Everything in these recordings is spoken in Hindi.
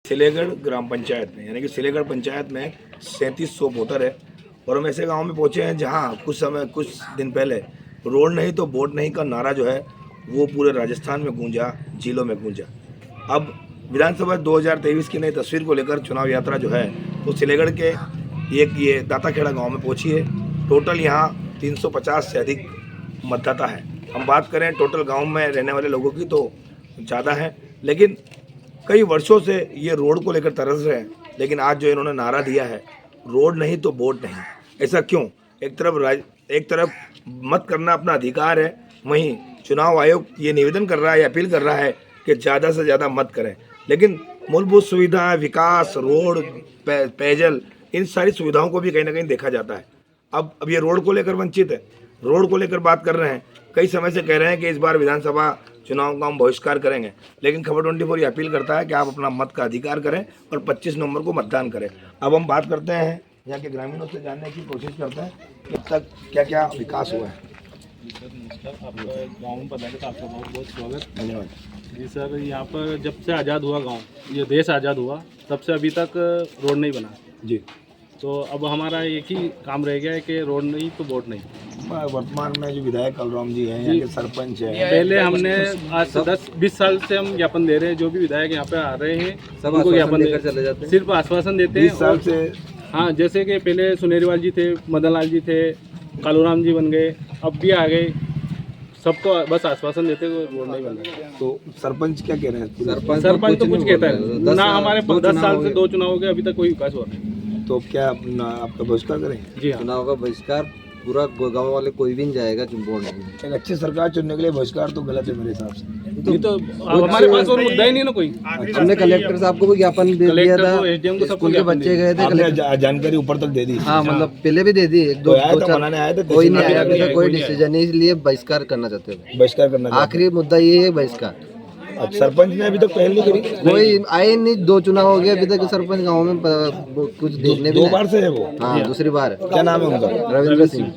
सिलेगढ़ ग्राम पंचायत में यानी कि सिलेगढ़ पंचायत में 3700 वोटर है और हम ऐसे गांव में पहुंचे हैं जहां कुछ दिन पहले रोड नहीं तो वोट नहीं का नारा जो है वो पूरे राजस्थान में गूंजा, जिलों में गूंजा। अब विधानसभा 2023 की नई तस्वीर को लेकर चुनाव यात्रा जो है वो सिलेगढ़ के ये दाताखेड़ा गाँव में पहुँची है। टोटल यहाँ 350 से अधिक मतदाता है। हम बात करें टोटल गाँव में रहने वाले लोगों की तो ज़्यादा है, लेकिन कई वर्षों से ये रोड को लेकर तरस रहे हैं। लेकिन आज जो इन्होंने नारा दिया है रोड नहीं तो वोट नहीं, ऐसा क्यों? एक तरफ मत करना अपना अधिकार है, वहीं चुनाव आयोग ये निवेदन कर रहा है, अपील कर रहा है कि ज़्यादा से ज़्यादा मत करें। लेकिन मूलभूत सुविधाएं, विकास, रोड, पेयजल, इन सारी सुविधाओं को भी कहीं ना कहीं देखा जाता है। अब ये रोड को लेकर वंचित है, रोड को लेकर बात कर रहे हैं। कई समय से कह रहे हैं कि इस बार विधानसभा चुनाव का हम बहिष्कार करेंगे, लेकिन खबर 24 ये अपील करता है कि आप अपना मत का अधिकार करें और 25 नवंबर को मतदान करें। अब हम बात करते हैं यहाँ के ग्रामीणों से, जानने की कोशिश करते हैं कि अब तक क्या क्या विकास हुआ है। सर नमस्कार, आपका गाँव में पता है तो आपका बहुत बहुत स्वागत। धन्यवाद जी सर, यहाँ पर जब से आज़ाद हुआ गांव, ये देश आज़ाद हुआ तब से अभी तक रोड नहीं बना जी। तो अब हमारा एक ही काम रह गया है कि रोड नहीं तो वोट नहीं। वर्तमान में जो विधायक कलराम जी हैं, यहाँ के सरपंच हैं, पहले हमने आज से 10-20 साल से हम ज्ञापन दे रहे हैं। जो भी विधायक यहाँ पे आ रहे हैं सब उनको ज्ञापन देकर चले जाते हैं, सिर्फ आश्वासन देते हैं। 20 साल से हाँ, जैसे कि पहले सुनेरीवाल जी थे, मदन लाल जी थे, कालूराम जी बन गए, अब भी आ गए, सबको बस आश्वासन देते हुए रोड नहीं बन रहा। तो सरपंच क्या कह रहे हैं? सरपंच तो कुछ कहता है ना, हमारे 10 साल से 2 चुनाव हो गए, अभी तक कोई विकास हुआ नहीं। तो क्या आपका बहिष्कार करेंगे? जी हाँ, चुनाव का बहिष्कार पूरा गांव वाले कोई भी नहीं जाएगा जो वोट नहीं। एक अच्छी सरकार चुनने के लिए बहिष्कार तो गलत है मेरे हिसाब से। ये तो हमारे पास और मुद्दा ही नहीं ना कोई। हमने कलेक्टर साहब को भी ज्ञापन दे दिया था, एसडीएम को, सबको स्कूल के बच्चे गए थे, आपने जानकारी ऊपर तक दे दी? हाँ मतलब पहले भी दे दी, एक दो बनाने आए थे, कोई नहीं आया, अभी तक कोई डिसीजन नहीं, इसलिए बहिष्कार करना चाहते हैं। बहिष्कार करना आखिरी मुद्दा ये है बहिष्कार। सरपंच ने अभी तक पहल नहीं करी, कोई आए नहीं, 2 चुनाव हो गए अभी तक सरपंच गाँव में कुछ देखने भी 2 बार से है वो। हाँ, दूसरी बार। क्या नाम है उनका? रविंद्र सिंह।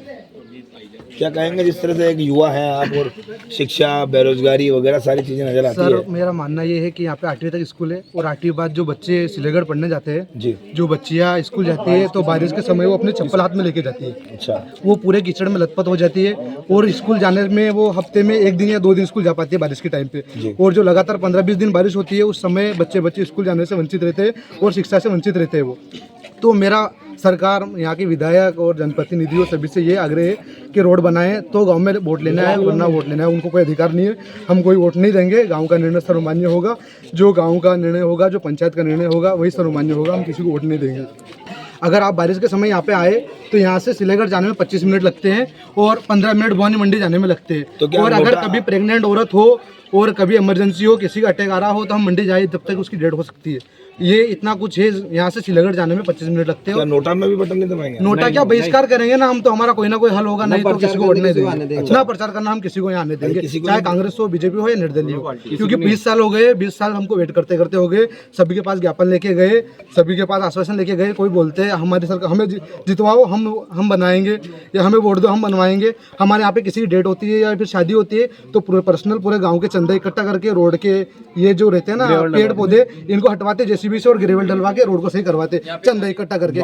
क्या कहेंगे जिस तरह से एक युवा है आप और शिक्षा, बेरोजगारी वगैरह सारी चीजें नजर आती है? सर मेरा मानना ये है कि यहाँ पे 8वीं तक स्कूल है और 8वीं बाद जो बच्चे सिलेगढ़ पढ़ने जाते हैं जी, जो बच्चियाँ स्कूल जाती है तो बारिश के समय वो अपने चप्पल हाथ में लेके जाती है। अच्छा। वो पूरे कीचड़ में लथपथ हो जाती है और स्कूल जाने में वो हफ्ते में 1 दिन या 2 दिन स्कूल जा पाती है बारिश के टाइम पे। और जो लगातार 15-20 दिन बारिश होती है उस समय बच्चे स्कूल जाने से वंचित रहते हैं और शिक्षा से वंचित रहते हैं वो। तो मेरा सरकार, यहाँ के विधायक और जनप्रतिनिधियों सभी से ये आग्रह है कि रोड बनाएं तो गांव में वोट लेना है, वरना वोट लेना है उनको कोई अधिकार नहीं है। हम कोई वोट नहीं देंगे, गांव का निर्णय सर्वमान्य होगा, जो गांव का निर्णय होगा, जो पंचायत का निर्णय होगा वही सर्वमान्य होगा। हम किसी को वोट नहीं देंगे। अगर आप बारिश के समय यहाँ पे आए तो यहाँ से सिलेगढ़ जाने में 25 मिनट लगते हैं और 15 मिनट भवानी मंडी जाने में लगते हैं। और अगर कभी प्रेग्नेंट औरत हो और कभी इमरजेंसी हो, किसी का अटैक आ रहा हो तो हम मंडी जाए तब तक उसकी डेथ हो सकती है। ये इतना कुछ है, यहाँ से सिलेगढ़ जाने में 25 मिनट लगते हैं। नोटा में भी बटन नहीं दबाएंगे? नोटा क्या, बहिष्कार करेंगे ना हम, तो हमारा कोई ना कोई हल होगा, नहीं तो किसी को वोट नहीं देंगे। ना प्रचार करना हम किसी को यहाँ नहीं देंगे, चाहे कांग्रेस हो, बीजेपी हो या निर्दलीय हो। क्योंकि 20 साल हो गए, 20 साल हमको वेट करते करते हो गए। सभी के पास ज्ञापन लेके गए, सभी के पास आश्वासन लेके गए, कोई बोलते हैं हमारी सरकार हमें जितवाओ, हम बनाएंगे, या हमें वोट दो हम बनवाएंगे। हमारे यहाँ पे किसी की डेट होती है या फिर शादी होती है तो पूरे गाँव के चंदा इकट्ठा करके रोड के ये जो रहते हैं ना पेड़ पौधे, इनको हटवाते जेसीबी से और ग्रेवल डलवा के रोड को सही करवाते, चंदा इकट्ठा करके।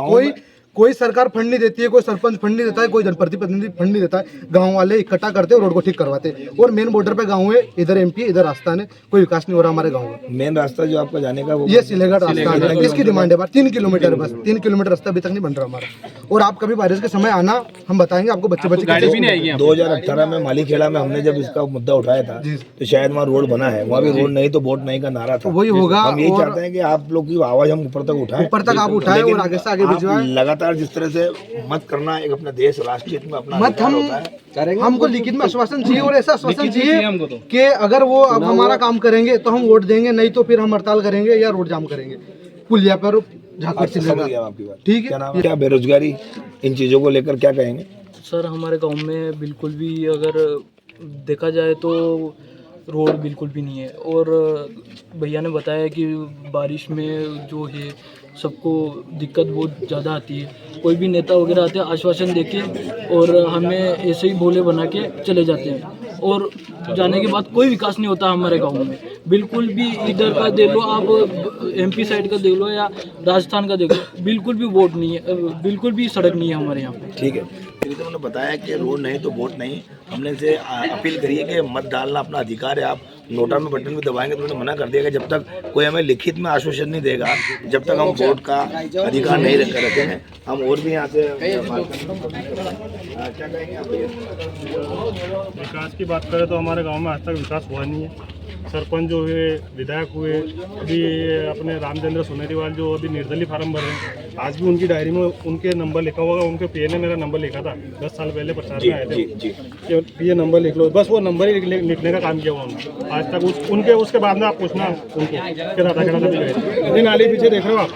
कोई सरकार फंड नहीं देती है, कोई सरपंच फंड नहीं देता है, कोई जनप्रतिनिधि फंड नहीं देता है। गांव वाले इकट्ठा करते हैं, रोड को ठीक करवाते हैं। और मेन बॉर्डर पे गांव है, इधर एमपी इधर राजस्थान है, कोई विकास नहीं हो रहा हमारे गांव में। मेन रास्ता जो आपका जाने का वो ये सिलेगढ़ राजस्थान है, इसकी डिमांड है 3 किलोमीटर, बस 3 किलोमीटर रास्ता अभी तक नहीं बन रहा हमारा। और आप कभी बारिश के समय आना, हम बताएंगे आपको बच्चे गाड़ी भी नहीं आएगी। 2018 में मालीखेड़ा में हमने जब इसका मुद्दा उठाया था तो शायद वहाँ रोड बना है, वहाँ भी रोड नहीं तो वोट नहीं का नारा था। वही होगा। हम यही चाहते हैं कि आप लोग की आवाज हम ऊपर तक उठाएं, ऊपर तक आप उठाएं और आगे से आगे भिजवाएं। लगातार जिस तरह से मत करना, एक अपने देश राष्ट्र हित में अपना मत हम करेंगे, हमको लिखित में आश्वासन चाहिए और ऐसा आश्वासन चाहिए हमको तो कि अगर वो अब हमारा काम करेंगे तो हम वोट देंगे, नहीं तो फिर हम हड़ताल करेंगे या रोड जाम करेंगे पुलिया पर झाकर से। आपकी बात ठीक है। क्या नाम है? क्या बेरोजगारी, इन चीजों को लेकर क्या कहेंगे? सर हमारे गांव में बिल्कुल भी अगर देखा जाए तो रोड बिल्कुल भी नहीं है। और भैया ने बताया कि बारिश में जो है सबको दिक्कत बहुत ज़्यादा आती है। कोई भी नेता वगैरह आते हैं आश्वासन देके और हमें ऐसे ही भोले बना के चले जाते हैं और जाने के बाद कोई विकास नहीं होता हमारे गांव में। बिल्कुल भी इधर का देख लो आप, एमपी साइड का देख लो या राजस्थान का देख लो, बिल्कुल भी वोट नहीं है, बिल्कुल भी सड़क नहीं है हमारे यहाँ पे। ठीक है, फिर तो उन्होंने बताया कि रोड नहीं तो वोट नहीं। हमने इनसे अपील करी है कि मत डालना अपना अधिकार है, आप नोटा में बटन भी दबाएंगे। तो उन्होंने मना कर दिया कि जब तक कोई हमें लिखित में आश्वासन नहीं देगा, जब तक हम वोट का अधिकार नहीं रखेंगे। हम और भी यहाँ से क्या कहेंगे आप? विकास की बात करें तो हमारे गांव में आज तक विकास हुआ नहीं है। सरपंच जो हुए, विधायक हुए, अभी अपने रामचंद्र सोनेरीवाल जो अभी निर्दलीय फार्म भर रहे हैं, आज भी उनकी डायरी में उनके नंबर लिखा हुआ है। उनके पीए ने मेरा नंबर लिखा था 10 साल पहले प्रचार में आए थे कि पीए नंबर लिख लो, बस वो नंबर ही लिखने का काम किया हुआ उन्होंने आज तक। उनके उसके बाद में आप पूछना उनको क्या था गए नाली पीछे देख रहे हो आप,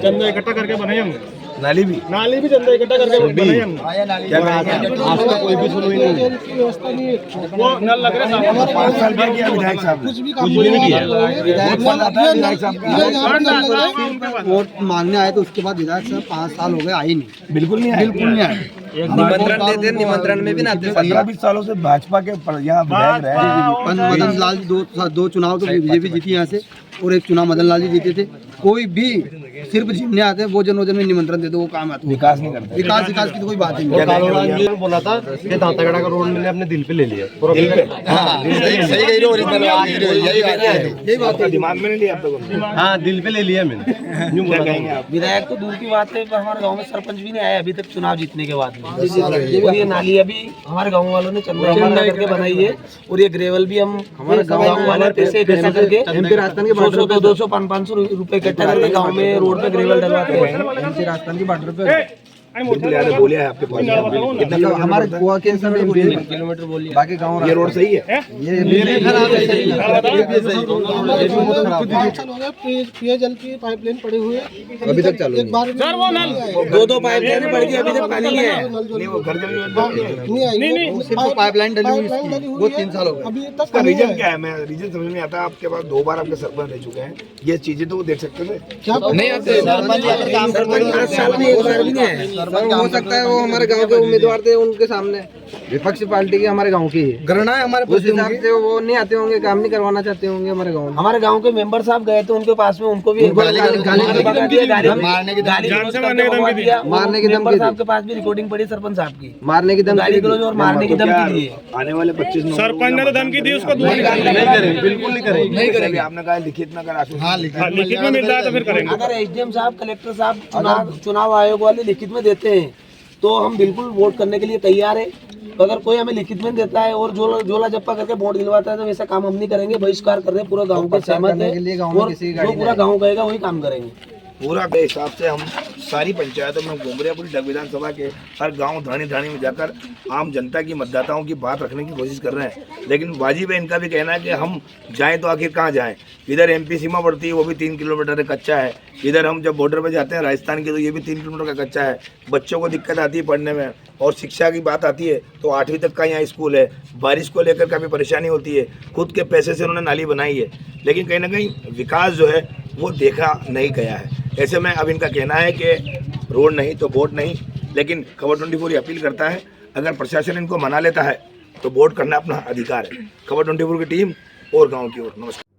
चंदा इकट्ठा करके बनाए हमने, नाली भी चंदा इकट्ठा करके बनाए हमने। क्या कहेंगे? आज तक कोई भी सुनवाई नहीं है। वो नल लग रहे हैं 5 साल क्या किया विधायक साहब ने? कुछ भी नहीं किया। वोट मांगने आए तो उसके बाद विधायक साहब 5 साल हो गए, आए नहीं, बिल्कुल नहीं आए। बिल्कुल नहीं आए। निमंत्रण देते, निमंत्रण में भी ना आते। 15-20 सालों से भाजपा के यहाँ विधायक रहे। मदन लाल जी दो चुनाव तो बीजेपी जीती यहाँ से, और एक चुनाव मदन लाल जी जीते थे। कोई भी सिर्फ जीतने आते हैं, भोजन वोजन में निमंत्रण देते, वो काम आता है, विकास नहीं करते। विकास की तो कोई बात ही नहीं। कालूराम जी ने बोला था कि दांतागढ़ा का रोड मैंने अपने दिल पे ले लिया। दिल पे? सही कह रहे हो, यही बात है। दिमाग में नहीं लिया आप लोगों ने? हाँ, दिल पे ले लिया मैंने। क्या कहेंगे आप? विधायक तो दूर की बात है, हमारे गांव में सरपंच भी नहीं आया अभी तक चुनाव जीतने के बाद में। और ये नाली अभी हमारे गांव वालों ने चंदा करके बनाई है, और ये ग्रेवल भी हम हमारे गांव वाले पैसे इकट्ठा करके एमपी राजस्थान के बॉर्डर पे 200 500 रुपए इकट्ठा करके गांव में रोड पे ग्रेवल डलवाते हैं। एमपी राजस्थान के बॉर्डर पे बिल्कुल याद है, बोलिया है आपके पास कितना मतलब हमारे गोवा के समय किलोमीटर बोलिए, बाकी गाँव ये रोड सही है? ये खराब है, सही पेयजल की पाइपलाइन पड़ी हुई है, अभी तक चालू एक बार दो पाइपलाइन पड़ गई, अभी तक पानी नहीं है। नहीं, वो घर के नहीं आई। सिर्फ पाइपलाइन डली हुई इसकी, वो 3 साल हो गए। अभी तक इसका रीजन क्या है? मैं रीजन समझ में आता है। आपके पास 2 बार आपके सरपंच रह चुके हैं, ये चीजें तो वो देख सकते थे। क्या नहीं आते साल में एक बार भी नहीं है। हो सकता है वो हमारे गांव के उम्मीदवार थे, उनके सामने विपक्षी पार्टी के हमारे गांव की गणना है हमारे उस हिसाब से वो नहीं आते होंगे, काम नहीं करवाना चाहते होंगे हमारे गाँव में। हमारे गांव के मेंबर साहब गए थे उनके पास में, उनको भी मारने की धमकी साहब के पास भी रिकॉर्डिंग पड़ी सरपंच साहब की, मारने की गाली गलौज और मारने की धमकी दी है। आने वाले 25 सरपंच ने तो धमकी दी उसको, बिल्कुल नहीं करेंगे। आपने कहा लिखित में करा, लिखित में मिल रहा है तो फिर करेंगे। अगर एसडीएम साहब, कलेक्टर साहब चुनाव आयोग वाले लिखित में देते हैं तो हम बिल्कुल वोट करने के लिए तैयार है। अगर कोई हमें लिखित में देता है और जोला जप्पा करके वोट दिलवाता है तो वैसा काम हम नहीं करेंगे। बहिष्कार कर रहे हैं, पूरा गांव के सहमत है, और जो पूरा गांव कहेगा वही काम करेंगे। पूरा के हिसाब से हम सारी पंचायतों में घूम रहे हैं, पूरी डग विधानसभा के हर गांव धानी में जाकर आम जनता की, मतदाताओं की बात रखने की कोशिश कर रहे हैं। लेकिन वाजिब है इनका भी कहना है कि हम जाएं तो आखिर कहाँ जाएं। इधर एमपी सीमा पड़ती है, वो भी 3 किलोमीटर है, कच्चा है। इधर हम जब बॉर्डर पर जाते हैं राजस्थान की, तो ये भी 3 किलोमीटर का कच्चा है। बच्चों को दिक्कत आती है पढ़ने में, और शिक्षा की बात आती है तो 8वीं तक का यहाँ स्कूल है। बारिश को लेकर काफ़ी परेशानी होती है। खुद के पैसे से उन्होंने नाली बनाई है, लेकिन कहीं ना कहीं विकास जो है वो देखा नहीं गया है। ऐसे में अब इनका कहना है कि रोड नहीं तो वोट नहीं। लेकिन खबर 24 अपील करता है, अगर प्रशासन इनको मना लेता है तो वोट करना अपना अधिकार है। खबर 24 की टीम और गांव की ओर नमस्कार।